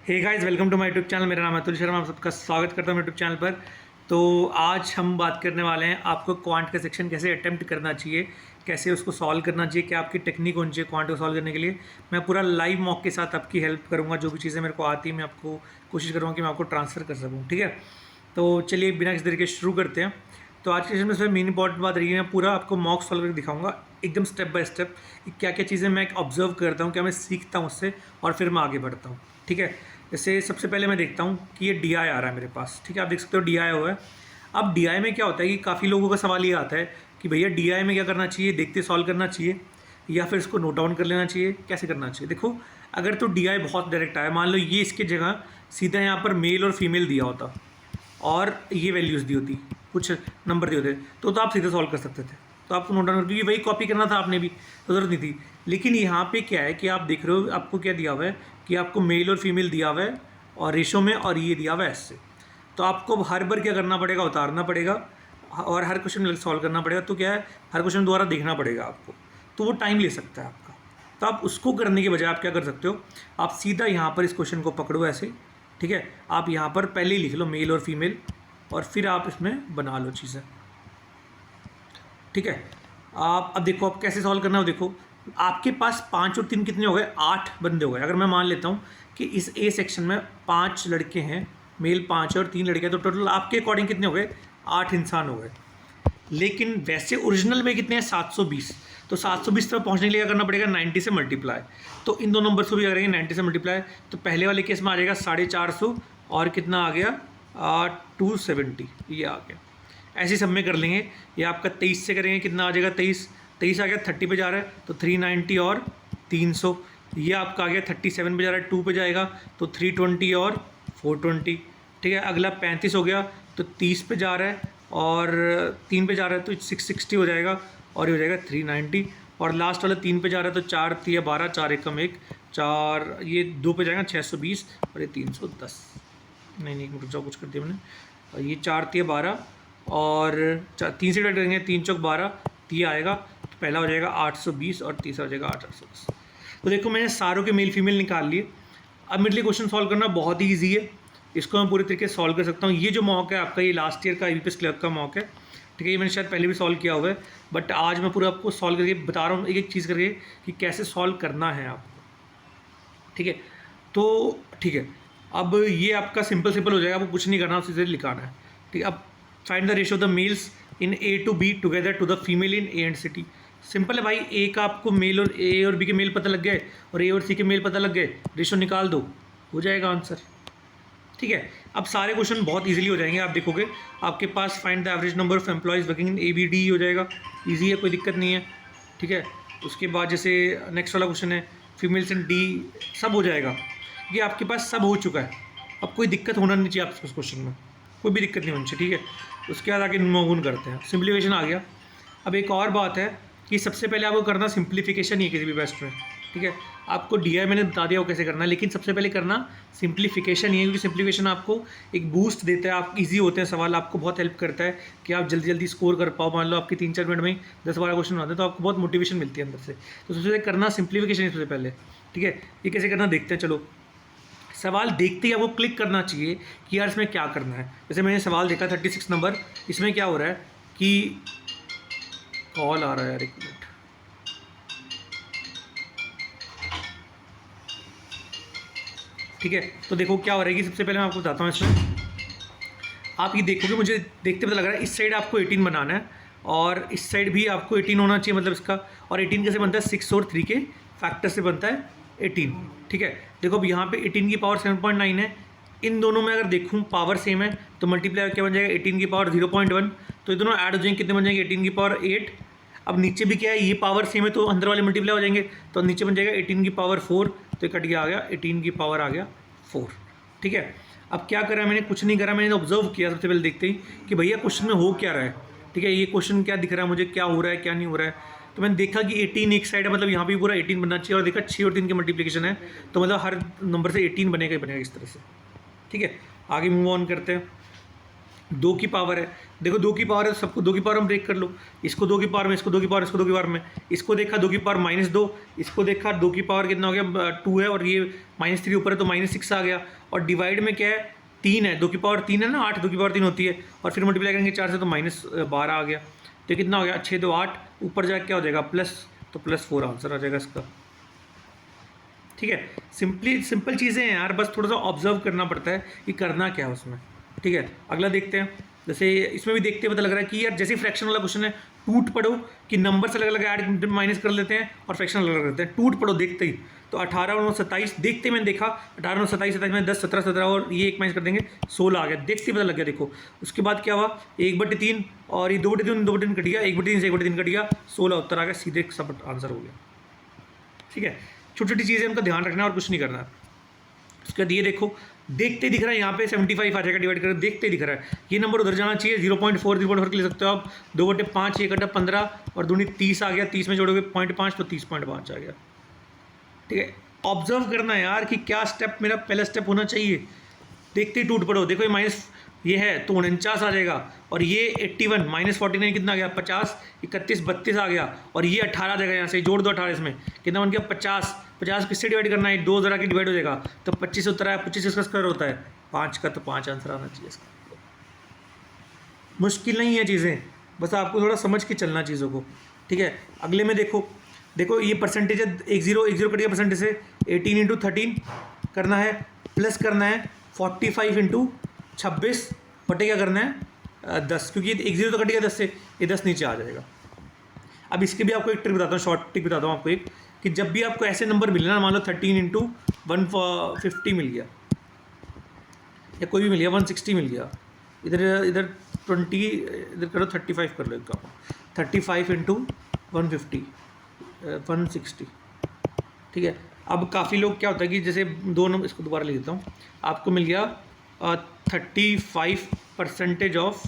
Hey guys, welcome to my YouTube channel. मेरा नाम है अतुल शर्मा। आप सबका स्वागत करता हूं यूट्यूब चैनल पर। तो आज हम बात करने वाले हैं आपको क्वांट का सेक्शन कैसे अटेम्प्ट करना चाहिए, कैसे उसको सॉल्व करना चाहिए, क्या आपकी टेक्निक होनी चाहिए क्वांट को सॉल्व करने के लिए। मैं पूरा लाइव मॉक के साथ आपकी हेल्प करूँगा। जो भी चीज़ें मेरे को आती है मैं आपको कोशिश करूँगा कि मैं आपको ट्रांसफ़र कर सकूँ। ठीक है, तो चलिए बिना किसी देर के शुरू करते हैं। तो आज के सेशन में सबसे मेन इंपॉर्टेंट बात रही है, मैं पूरा आपको मॉक सॉल्व करके दिखाऊंगा एकदम स्टेप बाय स्टेप क्या क्या चीज़ें मैं ऑब्जर्व करता हूँ, क्या मैं सीखता हूँ उससे, और फिर मैं आगे बढ़ता हूँ। ठीक है, जैसे सबसे पहले मैं देखता हूँ कि ये डी आई आ रहा है मेरे पास। ठीक है, आप देख सकते हो डी आई हुआ है। अब डी आई में क्या होता है कि काफ़ी लोगों का सवाल ये आता है कि भैया डी आई में क्या करना चाहिए, देखते सॉल्व करना चाहिए या फिर इसको नोट डाउन कर लेना चाहिए, कैसे करना चाहिए। देखो, अगर तो डी आई बहुत डायरेक्ट आया, मान लो ये इसके जगह सीधा यहाँ पर मेल और फीमेल दिया होता और ये वैल्यूज़ दी होती, कुछ नंबर दिए होते, तो आप सीधे सॉल्व कर सकते थे। तो आपको नोट डाउन, क्योंकि वही कॉपी करना था आपने भी, तो ज़रूरत नहीं थी। लेकिन यहाँ पे क्या है कि आप देख रहे हो आपको क्या दिया हुआ है कि आपको मेल और फीमेल दिया हुआ है और रेशो में, और ये दिया हुआ है ऐसे। तो आपको हर बार क्या करना पड़ेगा, उतारना पड़ेगा और हर क्वेश्चन सॉल्व करना पड़ेगा। तो क्या है, हर क्वेश्चन दोबारा देखना पड़ेगा आपको, तो वो टाइम ले सकता है आपका। तो आप उसको करने के बजाय आप क्या कर सकते हो, आप सीधा यहाँ पर इस क्वेश्चन को पकड़ो ऐसे। ठीक है, आप यहाँ पर पहले ही लिख लो मेल और फीमेल और फिर आप इसमें बना लो चीज़ें। ठीक है, आप अब देखो आप कैसे सॉल्व करना है। देखो, आपके पास 5 और 3 कितने हो गए, 8 बंदे हो गए। अगर मैं मान लेता हूँ कि इस ए सेक्शन में 5 लड़के हैं, मेल 5 और 3 लड़के हैं, तो टोटल आपके अकॉर्डिंग कितने हो गए, 8 इंसान हो गए। लेकिन वैसे ओरिजिनल में कितने हैं, 720। तो 720 तक पहुँचने के लिए क्या करना पड़ेगा, 90 से मल्टीप्लाई। तो इन दो नंबर्स को भी करेंगे 90 से मल्टीप्लाई। तो पहले वाले केस में आ जाएगा 450 और कितना आ गया 270, ये आ गया। ऐसे सब में कर लेंगे। ये आपका 23 से करेंगे, कितना आ जाएगा 23 आ गया, 30 पे जा रहा है तो 390 और 300। ये आपका आ गया 37 पे जा रहा है, 2 पे जाएगा तो 320 और 420। ठीक है, अगला 35 हो गया तो 30 पे जा रहा है और 3 पे जा रहा है तो 660 हो जाएगा और ये हो जाएगा 390। और लास्ट वाला 3 पे जा रहा है तो 4 3 12, 4 एकम 1 4, ये 2 पे जाएगा 620 और ये 310। नहीं रुक जाओ, कुछ कर दिया मैंने। और ये 4 3 12 और 3 से डिवाइड करेंगे, 3 चौक 12, तो ये आएगा। तो पहला हो जाएगा 820 और तीसरा हो जाएगा 810। तो देखो, मैंने सारों के मेल फीमेल निकाल लिए। अब मेरे लिए क्वेश्चन सॉल्व करना बहुत ही ईजी है, इसको मैं पूरे तरीके से सॉल्व कर सकता हूँ। ये जो मॉक है आपका, ये लास्ट ईयर का IBPS क्लर्क का मॉक है। ठीक है, ये मैंने शायद पहले भी सॉल्व किया हुआ है, बट आज मैं पूरा आपको सॉल्व करके बता रहा हूँ एक एक चीज़ करके कि कैसे सॉल्व करना है आपको। ठीक है, तो ठीक है, अब ये आपका सिंपल हो जाएगा, आपको कुछ नहीं करना, सीधे लिखाना है। ठीक है, अब find the ratio of the males in A to B together to the female in A and C। Simple है भाई, ए का आपको मेल और A और B के मेल पता लग गए और A और C के मेल पता लग गए, रेशियो निकाल दो, हो जाएगा आंसर। ठीक है, अब सारे क्वेश्चन बहुत इजीली हो जाएंगे। आप देखोगे आपके पास find the average number of employees working in ABD हो जाएगा, ईजी है, कोई दिक्कत नहीं है। ठीक है, उसके बाद जैसे नेक्स्ट वाला क्वेश्चन है फीमेल्स इन D, सब हो जाएगा। ये आपके पास सब हो चुका है, अब कोई दिक्कत होना नहीं चाहिए आपको उस क्वेश्चन में, कोई भी दिक्कत नहीं होनी चाहिए। ठीक है, उसके बाद आगे मूव करते हैं, सिंप्लीफिकेशन आ गया। अब एक और बात है कि सबसे पहले आपको करना सिंप्लीफिकेशन ही है किसी भी बेस्ट में। ठीक है, आपको DI मैंने बता दिया वो कैसे करना है, लेकिन सबसे पहले करना सिंप्लीफिकेशन ही है, क्योंकि सिंप्लीफिकेशन आपको एक बूस्ट देता है। आप इजी होते हैं सवाल, आपको बहुत हेल्प करता है कि आप जल्दी जल्दी स्कोर कर पाओ। मान लो आपकी 3-4 मिनट में 10-12 क्वेश्चन आते हैं, तो आपको बहुत मोटिवेशन मिलती है अंदर से। तो सबसे पहले करना सिंप्लीफिकेशन सबसे पहले। ठीक है, ये कैसे करना देखते हैं। चलो, सवाल देखते ही आपको क्लिक करना चाहिए कि यार इसमें क्या करना है। जैसे मैंने सवाल देखा 36 नंबर, इसमें क्या हो रहा है कि कॉल आ रहा है यार, एक मिनट। ठीक है, तो देखो क्या हो रहा है कि सबसे पहले मैं आपको बताता हूँ। इसमें आप ये देखोगे, मुझे देखते पता लग रहा है इस साइड आपको 18 बनाना है और इस साइड भी आपको 18 होना चाहिए, मतलब इसका। और 18 कैसे बनता है, 6 और 3 के फैक्टर से बनता है 18। ठीक है, देखो अब यहाँ पे 18 की पावर 7.9 है। इन दोनों में अगर देखूँ पावर सेम है तो मल्टीप्लाई क्या बन जाएगा, 18 की पावर 0.1। तो ये दोनों ऐड हो जाएंगे, कितने बन जाएंगे, 18 की पावर 8। अब नीचे भी क्या है, ये पावर सेम है तो अंदर वाले मल्टीप्लाई हो जाएंगे, तो नीचे बन जाएगा 18 की पावर 4। तो कट गया, आ गया 18 की पावर आ गया 4। ठीक है, अब क्या करा मैंने, कुछ नहीं करा, मैंने ऑब्जर्व किया सबसे पहले देखते ही कि भैया क्वेश्चन में हो क्या रहा है। ठीक है, ये क्वेश्चन क्या दिख रहा है मुझे, क्या हो रहा है क्या नहीं हो रहा है। तो मैंने देखा कि 18 एक साइड है, मतलब यहाँ भी पूरा 18 बनना चाहिए, और देखा 6 और 3 की मल्टीप्लिकेशन है, तो मतलब हर नंबर से 18 बनेगा ही बनेगा इस तरह से। ठीक है, आगे मूव ऑन करते हैं। 2 की पावर है, देखो 2 की पावर है तो सबको 2 की पावर में ब्रेक कर लो, इसको 2 की पावर में, इसको 2 की पावर, इसको 2 की पावर में, इसको देखा 2 की पावर -2, इसको देखा 2 की पावर कितना हो गया 2 है, और ये -3 ऊपर है तो -6 आ गया, और डिवाइड में क्या है 3 है, 2 की पावर 3 है ना, 8 2 की पावर 3 होती है, और फिर मल्टीप्लाई करेंगे 4 से तो -12 आ गया, तो ये कितना हो गया 6 2 8, ऊपर जाके क्या हो जाएगा प्लस, तो +4 आंसर आ जाएगा इसका। ठीक है, सिंपल चीज़ें हैं यार, बस थोड़ा सा ऑब्जर्व करना पड़ता है कि करना क्या है उसमें। ठीक है, अगला देखते हैं। जैसे इसमें भी देखते पता लग रहा है कि यार जैसे फ्रैक्शन वाला क्वेश्चन है, टूट पढ़ो कि नंबर से अलग अलग ऐड माइनस कर लेते हैं और फ्रैक्शन अलग अलग करते हैं, टूट पढ़ो देखते ही। तो 18 और 27 देखते मैंने देखा, 18 और 27 27 में 10 17 17 और ये एक माइनस कर देंगे 16 आ गया, देखते पता लग गया। देखो उसके बाद क्या हुआ 1/3 और ये 2/3 2/3 कट गया, 1/3 से 1/3 कट गया, 16 उत्तर आ गया, सीधे सब आंसर हो गया। ठीक है, छोटी छोटी चीज़ें उनका ध्यान रखना है और कुछ नहीं करना। उसके बाद ये देखो देखते दिख रहा है यहाँ पे 75 आ जाएगा, डिवाइड कर देखते दिख रहा है, ये नंबर उधर जाना चाहिए 0.4 0.4 ले सकते हो आप, 2/5 1 × 15 और दूनी 30 आ गया, 30 में जोड़ोगे 0.5 तो 30.5 आ गया। ठीक है, ऑब्जर्व करना है यार कि क्या स्टेप मेरा पहला स्टेप होना चाहिए, देखते ही टूट पड़ो। देखो ये माइनस ये है तो 49 आ जाएगा, और ये 81 -49 कितना आ गया 50, 31 32 आ गया, और ये 18 आ जाएगा, यहाँ से जोड़ दो 18 इसमें कितना बन गया 50 50 किससे डिवाइड करना है 2 जरा के डिवाइड हो जाएगा, तो 25 उत्तर आया, 25 इसका स्क्वायर होता है 5 का, तो 5 आंसर आना चाहिए इसका। मुश्किल नहीं है चीज़ें, बस आपको थोड़ा समझ के चलना चीज़ों को। ठीक है, अगले में देखो ये परसेंटेज है 1 0 कट गया परसेंटेज से, 18 × 13 करना है, प्लस करना है 45 × 26 बटे क्या करना है 10, क्योंकि 1 0 तो कट गया 10 से, ये 10 नीचे आ जाएगा। अब इसके भी आपको एक ट्रिक बताता हूँ, शॉर्ट ट्रिक बताता हूँ आपको एक, कि जब भी आपको ऐसे नंबर मिले ना, मान लो 13 × 150 मिल गया या कोई भी मिल गया, 160 मिल गया, इधर 20 इधर करो 35 कर लो एक काम, 35 × 150 160। ठीक है, अब काफ़ी लोग क्या होता है कि जैसे दो नंबर, इसको दोबारा लिख देता हूँ, आपको मिल गया 35% ऑफ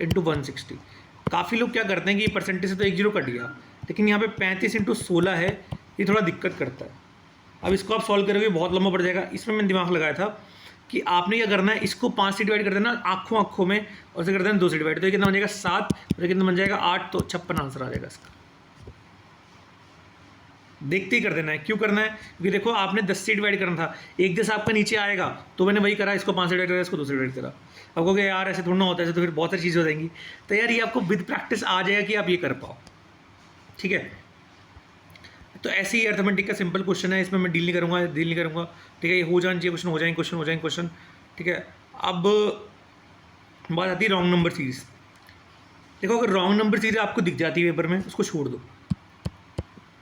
इंटू 160। काफ़ी लोग क्या करते हैं कि परसेंटेज से तो 1 0 कट गया, लेकिन यहाँ पे 35 × 16 है, ये थोड़ा दिक्कत करता है। अब इसको आप सॉल्व करोगे बहुत लंबा पड़ जाएगा, इसमें मैंने दिमाग लगाया था कि आपने क्या करना है, इसको 5 से डिवाइड कर देना आँखों में, और इसे कर देना 2 से डिवाइड, तो ये कितना बन जाएगा 7, और कितना बन जाएगा 8, तो 56 आंसर आ जाएगा इसका। देखते ही कर देना है, क्यों करना है, क्योंकि देखो आपने 10 से डिवाइड करना था, एक 10 आपका नीचे आएगा तो मैंने वही करा, इसको 5 से डिवाइड करा, इसको 2 से डिवाइड करा। अब कहोगे यार ऐसे थोड़ा ना होता है, ऐसे तो फिर बहुत सारी चीज़ें हो जाएंगी, तो यार ये आपको विद प्रैक्टिस आ जाएगा कि आप ये कर पाओ। ठीक है, तो ऐसे ही अर्थमेटिक का सिंपल क्वेश्चन है, इसमें मैं डील नहीं करूँगा। ठीक है, ये हो जाना चाहिए क्वेश्चन, हो जाएंगे क्वेश्चन। ठीक है, अब बात आती है रॉन्ग नंबर सीरीज। देखो अगर रॉन्ग नंबर सीरीज आपको दिख जाती है पेपर में, उसको छोड़ दो,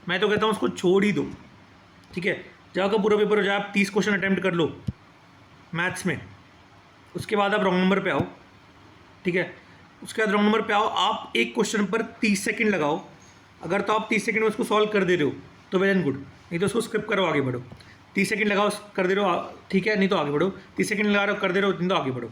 मैं तो कहता हूँ उसको छोड़ ही दो। ठीक है, जब का पूरा पेपर हो जाए, आप 30 क्वेश्चन अटैम्प्ट कर लो मैथ्स में, उसके बाद आप रॉन्ग नंबर पे आओ। ठीक है, उसके बाद रॉन्ग नंबर पे आओ, आप एक क्वेश्चन पर 30 सेकंड लगाओ, अगर तो आप 30 सेकंड में उसको सॉल्व कर दे रहे हो तो वेल एंड गुड, नहीं तो उसको स्किप करो, आगे बढ़ो। 30 सेकंड लगाओ कर दे रहे हो, ठीक है, नहीं तो आगे बढ़ो। 30 सेकंड लगा रहे हो कर दे रहे हो, नहीं तो आगे बढ़ो,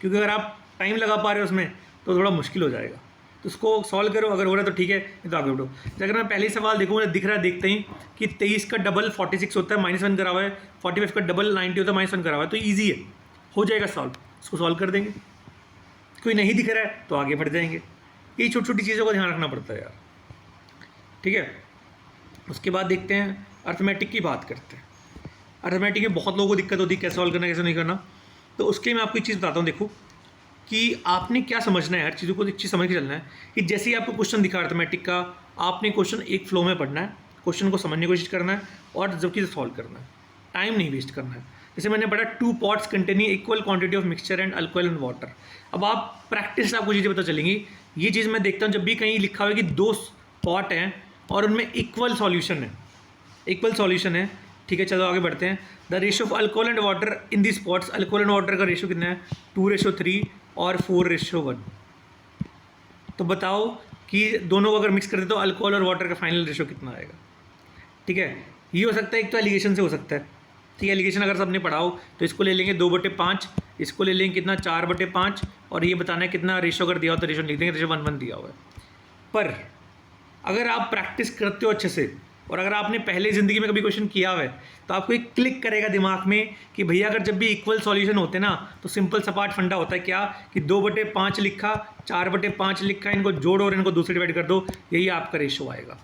क्योंकि अगर आप टाइम लगा पा रहे हो उसमें तो थोड़ा मुश्किल हो जाएगा, तो उसको सॉल्व करो, अगर हो रहा है तो ठीक है, नहीं तो आगे बढ़ो। अगर मैं पहले ही सवाल देखूँ, मुझे दिख रहा है देखते ही कि 23 का डबल 46 होता है, -1 करा हुआ है, 45 का डबल 90 होता है, -1 करा हुआ है, तो ईजी है, हो जाएगा सॉल्व, इसको सॉल्व कर देंगे। कोई नहीं दिख रहा है तो आगे बढ़ जाएंगे। ये छोटी छोटी चीज़ों का ध्यान रखना पड़ता है यार। ठीक है, उसके बाद देखते हैं अर्थमेटिक की बात करते हैं। अर्थमेटिक में बहुत लोगों को दिक्कत होती है, कैसे सॉल्व करना कैसे नहीं करना, तो उसके लिए मैं आपको एक चीज़ बताता हूँ। देखो कि आपने क्या समझना है, हर चीज़ों को एक चीज़ समझ के चलना है कि जैसे ही आपको क्वेश्चन दिखा अर्थमेटिक का, आपने क्वेश्चन एक फ्लो में पढ़ना है, क्वेश्चन को समझने की कोशिश करना है और जबकि सॉल्व करना है, टाइम नहीं वेस्ट करना है। जैसे मैंने पढ़ा 2 pots containing equal quantity of mixture and alcohol and water. अब आप प्रैक्टिस से आपको चीज़ें पता चलेंगी। ये चीज़ मैं देखता हूँ जब भी कहीं लिखा हुआ है कि 2 पॉट हैं और उनमें इक्वल सॉल्यूशन है, ठीक है, चलो आगे बढ़ते हैं। The ratio of alcohol and water in this pots, alcohol and water का रेशियो कितना है 2:3 और 4:1। तो बताओ कि दोनों को अगर मिक्स कर दे तो अल्कोहल और वाटर का फाइनल रेशियो कितना आएगा। ठीक है, ये हो सकता है, एक तो एलिगेशन से हो सकता है। ठीक है, एलिगेशन अगर सबने पढ़ाओ तो इसको ले लेंगे 2/5, इसको ले लेंगे कितना 4/5, और ये बताना है कितना रेशियो अगर दिया हो तो रेशियो लिख देंगे, रेशियो 1:1 दिया हुआ है। पर अगर आप प्रैक्टिस करते हो अच्छे से और अगर आपने पहले ज़िंदगी में कभी क्वेश्चन किया हुआ है तो आपको एक क्लिक करेगा दिमाग में कि भैया अगर जब भी इक्वल सॉल्यूशन होते ना तो सिंपल सपाट फंडा होता है क्या कि 2/5 लिखा, 4/5 लिखा, इनको जोड़ो और इनको दूसरे डिवाइड कर दो, यही आपका रेशो आएगा,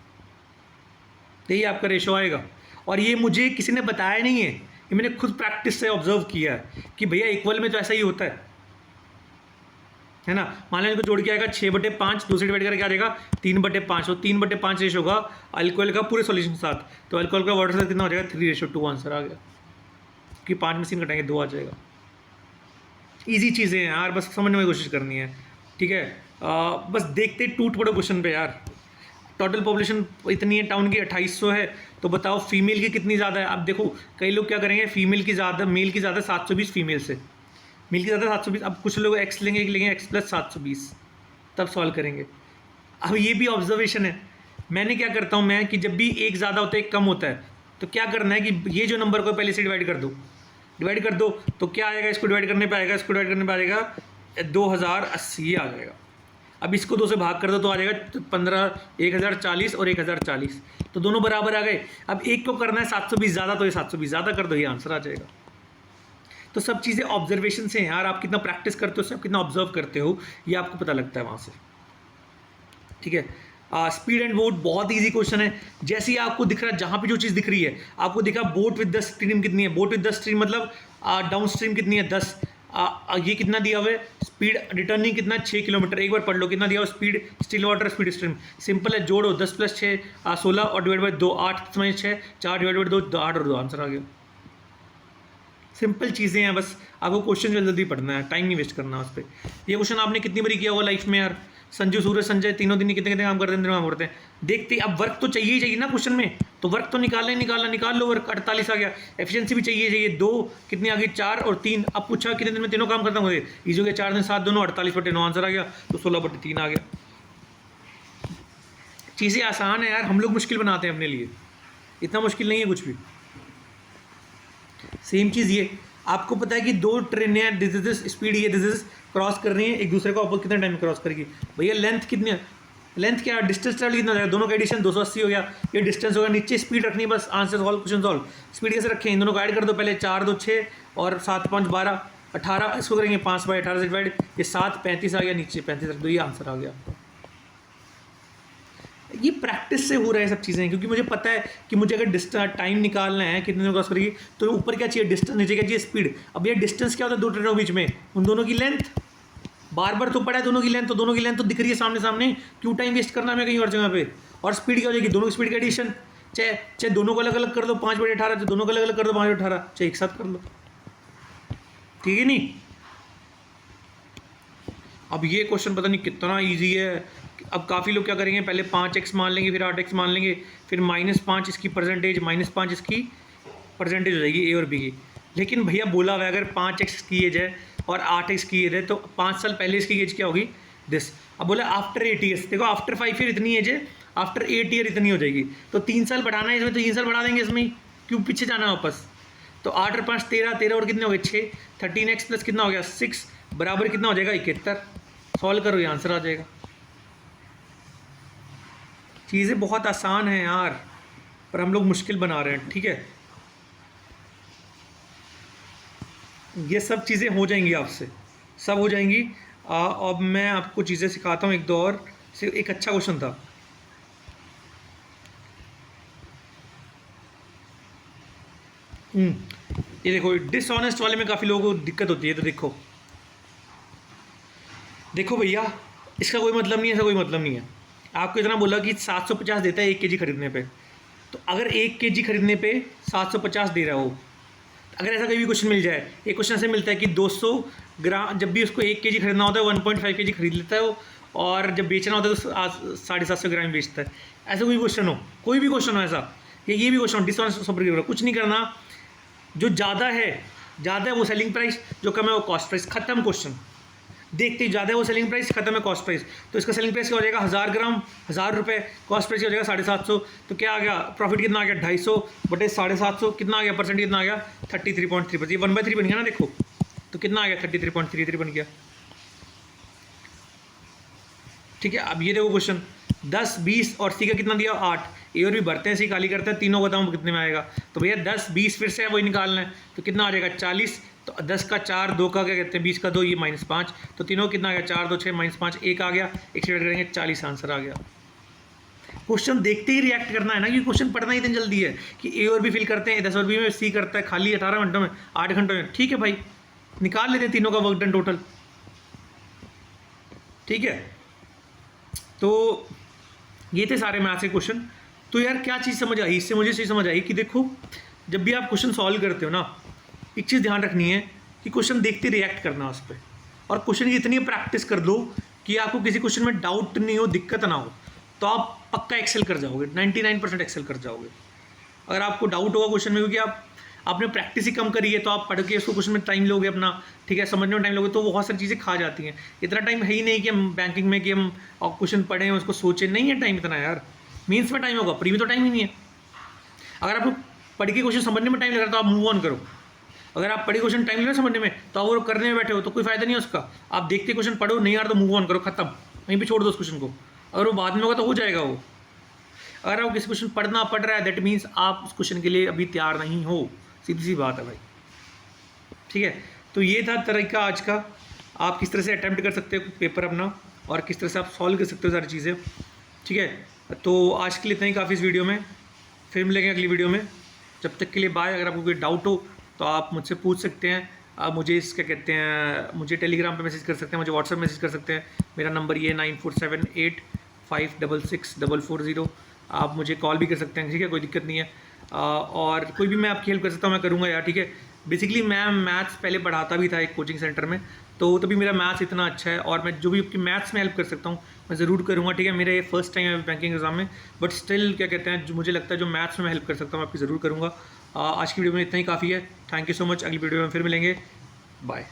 यही आपका रेशो आएगा। और ये मुझे किसी ने बताया नहीं है, ये मैंने खुद प्रैक्टिस से ऑब्जर्व किया है कि भैया इक्वल में तो ऐसा ही होता है ना। मान लो इनको जोड़ के आएगा 6/5, दूसरे डिवाइड करके आ जाएगा 3/5, तो 3/5 रेशो होगा अल्कोहल का पूरे सॉल्यूशन के साथ, तो अल्कोहल का वाटर के साथ कितना हो जाएगा 3:2 आंसर आ गया, कि 5 में 3 घटाएंगे 2 आ जाएगा। ईजी चीज़ें हैं यार, बस समझने की कोशिश करनी है, ठीक है। बस देखते टूट पड़ो क्वेश्चन पे यार। टोटल पॉपुलेशन इतनी है टाउन की 2800 है, तो बताओ फीमेल की कितनी ज़्यादा है। अब देखो कई लोग क्या करेंगे, फीमेल की ज़्यादा, मेल की ज़्यादा 720 फीमेल से, मेल की ज़्यादा 720। अब कुछ लोग एक्स लेंगे x + 720, तब सॉल्व करेंगे। अब ये भी ऑब्जर्वेशन है, मैंने क्या करता हूँ मैं कि जब भी एक ज़्यादा होता है एक कम होता है, तो क्या करना है कि ये जो नंबर को पहले से डिवाइड कर दो, तो क्या आएगा, इसको डिवाइड करने पे आएगा, इसको डिवाइड करने पे आएगा 2080 आ जाएगा। अब इसको 2 से भाग कर दो तो आ जाएगा 15, 1040 और 1040, तो दोनों बराबर आ गए। अब एक को करना है 720 ज़्यादा, तो ये 720 ज़्यादा कर दो, ये आंसर आ जाएगा। तो सब चीज़ें ऑब्जर्वेशन से हैं यार, आप कितना प्रैक्टिस करते हो, सब कितना ऑब्जर्व करते हो, ये आपको पता लगता है वहाँ से, ठीक है। स्पीड एंड बोट बहुत इजी क्वेश्चन है। जैसे ही आपको दिख रहा है, जहाँ पे जो चीज़ दिख रही है, आपको दिखा बोट विद द स्ट्रीम कितनी है, बोट विद द स्ट्रीम मतलब डाउन स्ट्रीम कितनी है 10, ये कितना दिया हुआ है, स्पीड रिटर्निंग कितना 6 किलोमीटर, एक बार पढ़ लो कितना दिया हुआ, speed still water speed stream, simple है, जोड़ो 10 + 6 16 और डिवाइड बाई 2 8 समझ 6, 4 डिवाइड बाई 2 8 और 2 आंसर आ गया। सिंपल चीज़ें हैं, बस आपको क्वेश्चन जल्दी पढ़ना है, टाइम नहीं वेस्ट करना उस पर। ये क्वेश्चन आपने कितनी बारी किया होगा लाइफ में यार, संजू, सूरज, संजय तीनों दिन कितने कितने काम करते हैं, काम करते हैं, देखते। अब वर्क तो चाहिए ही चाहिए ना क्वेश्चन में, तो वर्क तो निकाल लो वर्क। 48 आ गया। एफिशिएंसी भी चाहिए 2 कितनी आ गई 4 और 3। अब पूछा कितने दिन में तीनों काम खत्म हो गए, इजी हो गया, 4 दिन 7 दोनों 48/9 आंसर आ गया, तो 16/3 आ गया। चीज़ें आसान है यार, हम लोग मुश्किल बनाते हैं अपने लिए, इतना मुश्किल नहीं है कुछ भी। सेम चीज़ ये, आपको पता है कि 2 ट्रेनें हैं, दिस इज स्पीड, ये दिस इज क्रॉस कर रही हैं एक दूसरे को, आपको कितने टाइम क्रॉस करेगी भैया, लेंथ कितनी है, लेंथ क्या है, डिस्टेंस ट्रैवल कितना जाएगा, दोनों का एडिशन 280 हो गया, ये डिस्टेंस होगा, नीचे स्पीड रखनी है, बस answer solve, question solve. Speed कैसे रखें, इन दोनों को ऐड कर दो पहले, 4 2 6 और 7 5 12 18, इसको करेंगे 5/18 से डिवाइड, ये 7 35 आ गया, नीचे 35 रख दो, ये आंसर आ गया। ये प्रैक्टिस से हो रहा है सब चीज़ें, क्योंकि मुझे पता है कि मुझे अगर टाइम निकालना है कितने क्रॉस करेगी, तो ऊपर क्या चाहिए डिस्टेंस, नीचे क्या चाहिए स्पीड। अब ये डिस्टेंस क्या होता है 2 ट्रेनों के बीच में, उन दोनों की लेंथ, बार बार तो पड़ा है दोनों की लेंथ, तो दोनों की लेंथ तो दिख रही है सामने सामने, क्यों टाइम वेस्ट करना है कहीं और जगह पे। और स्पीड क्या हो जाएगी, दोनों की स्पीड का एडिशन, चाहे दोनों को अलग अलग कर दो 5/18, तो दोनों को अलग अलग कर दो 5/18, चाहे एक साथ कर लो, ठीक है नहीं। अब ये क्वेश्चन पता नहीं कितना ईजी है। अब काफ़ी लोग क्या करेंगे, पहले 5x मान लेंगे, फिर 8x मान लेंगे, फिर -5 इसकी परसेंटेज, -5 इसकी परसेंटेज हो जाएगी ए और बी की। लेकिन भैया बोला हुआ है अगर 5x की एज है और 8x की एज है, तो 5 साल पहले इसकी एज क्या होगी दिस। अब बोला आफ्टर 8 ईयर्स, देखो आफ्टर 5 ईयर इतनी एज है, आफ्टर 8 ईयर इतनी हो जाएगी, तो 3 साल बढ़ाना है इसमें, तो 3 साल बढ़ा देंगे इसमें, क्यों पीछे जाना है वापस। तो 8 और 5 13, 13 और कितने हो गए 6, 13x प्लस कितना हो गया 6, बराबर कितना हो जाएगा 71। सॉल्व करो, ये आंसर आ जाएगा। चीज़ें बहुत आसान हैं यार, पर हम लोग मुश्किल बना रहे हैं, ठीक है। ये सब चीज़ें हो जाएंगी आपसे, सब हो जाएंगी। अब मैं आपको चीज़ें सिखाता हूँ, एक दो और से। एक अच्छा क्वेश्चन था, ये देखो, डिसऑनेस्ट वाले में काफ़ी लोगों को दिक्कत होती है, तो देखो भैया, इसका कोई मतलब नहीं है, ऐसा कोई मतलब नहीं है। आपको इतना बोला कि 750 देता है 1 kg खरीदने पे, तो अगर 1 kg खरीदने पे 750 दे रहा हो, अगर ऐसा कोई भी क्वेश्चन मिल जाए, एक क्वेश्चन से मिलता है कि 200 ग्राम, जब भी उसको 1 kg खरीदना होता है 1.5 kg खरीद लेता है वो, और जब बेचना होता है तो 750 ग्राम बेचता है। ऐसा कोई क्वेश्चन हो, कोई भी क्वेश्चन हो ऐसा, ये भी क्वेश्चन डिसऑनेस्ट सुपर, कुछ नहीं करना, जो ज़्यादा है वो सेलिंग प्राइस, जो कम है वो कॉस्ट प्राइस, खत्म क्वेश्चन। देखते ही ज़्यादा है वो सेलिंग प्राइस, खत्म है कॉस्ट प्राइस, तो इसका सेलिंग प्राइस क्या हो जाएगा 1000 ग्राम 1000 रुपये, कॉस्ट प्राइस क्या हो जाएगा 750, तो क्या आ गया प्रॉफिट कितना आ गया 250 बटे 750, कितना आ गया परसेंट, कितना आ गया 33.3%, ये 1/3 बन गया ना, देखो तो कितना आ गया 33.33 बन गया, ठीक है। अब ये देखो क्वेश्चन, 10 20 और सी का कितना दिया 8, ए और बी भरते हैं, सी खाली करते हैं, तीनों बताऊँ कितने में आएगा। तो भैया 10 20 फिर से वही निकालना है, तो कितना आ जाएगा 40। तो 10 का 4, 2 का क्या कहते हैं 20 का 2, ये -5, तो तीनों कितना आ गया 4 2 6 -5 1 आ गया, एक से करेंगे 40 आंसर आ गया। क्वेश्चन देखते ही रिएक्ट करना है ना, क्योंकि क्वेश्चन पढ़ना ही इतनी जल्दी है कि ए और बी फिल करते हैं 10 और बी में, सी करता है खाली 18 घंटों में 8 घंटों में, ठीक है भाई निकाल लेते हैं तीनों का वर्क डन टोटल, ठीक है। तो ये थे सारे मैथ्स के क्वेश्चन। तो यार क्या चीज़ समझ आई इससे, मुझे चीज़ समझ आई कि देखो जब भी आप क्वेश्चन सॉल्व करते हो ना, एक चीज़ ध्यान रखनी है कि क्वेश्चन देखते रिएक्ट करना उस पर, और क्वेश्चन की इतनी प्रैक्टिस कर दो कि आपको किसी क्वेश्चन में डाउट नहीं हो, दिक्कत ना हो, तो आप पक्का एक्सेल कर जाओगे, 99% एक्सेल कर जाओगे। अगर आपको डाउट होगा क्वेश्चन में क्योंकि आपने प्रैक्टिस ही कम करी है, तो आप पढ़ के उसको क्वेश्चन में टाइम लोगे अपना, ठीक है, समझने में टाइम लोगे, तो बहुत सारी चीज़ें खा जाती हैं। इतना टाइम है ही नहीं कि हम बैंकिंग में कि हम क्वेश्चन पढ़ें उसको सोचें, नहीं है टाइम इतना यार। मीन्स में टाइम होगा, प्री में तो टाइम ही नहीं है। अगर आपको पढ़ के क्वेश्चन समझने में टाइम लग रहा है तो आप मूव ऑन करो। अगर आप पढ़े क्वेश्चन टाइम लग रहा है समझने में, तो आप वो करने में बैठे हो तो कोई फायदा नहीं है उसका। आप देखते क्वेश्चन पढ़ो, नहीं यार तो मूव ऑन करो, खत्म, वहीं पे छोड़ दो उस क्वेश्चन को। अगर वो बाद में होगा तो हो जाएगा वो। अगर आप किसी क्वेश्चन पढ़ना पड़ रहा है, दैट मीन्स आप उस क्वेश्चन के लिए अभी तैयार नहीं हो, सीधी सी बात है भाई, ठीक है। तो ये था तरीका आज का, आप किस तरह से अटैम्प्ट कर सकते हो पेपर अपना, और किस तरह से आप सॉल्व कर सकते हो सारी चीज़ें, ठीक है। तो आज के लिए इतना ही काफ़ी इस वीडियो में, फिर मिलेंगे अगली वीडियो में। जब तक के लिए बाय। अगर आपको कोई डाउट हो तो आप मुझसे पूछ सकते हैं, आप मुझे इस क्या कहते हैं, मुझे टेलीग्राम पे मैसेज कर सकते हैं, मुझे व्हाट्सएप मैसेज कर सकते हैं। मेरा नंबर ये 9478566440। आप मुझे कॉल भी कर सकते हैं, ठीक है, कोई दिक्कत नहीं है। और कोई भी मैं आपकी हेल्प कर सकता हूँ, मैं करूँगा यार, ठीक है। बेसिकली मैं मैथ्स पहले पढ़ाता भी था एक कोचिंग सेंटर में, तो तभी मेरा मैथ्स इतना अच्छा है, और मैं जो भी आपकी मैथ्स में हेल्प कर सकता हूँ मैं ज़रूर करूँगा, ठीक है। मेरा ये फर्स्ट टाइम है बैंकिंग एग्जाम में, बट स्टिल क्या कहते हैं, जो मुझे लगता है जो मैथ्स में मैं हेल्प कर सकता हूँ मैं आपकी ज़रूर करूँगा। आज की वीडियो में इतना ही काफ़ी है। Thank you so much. अगली वीडियो में फिर मिलेंगे, बाय।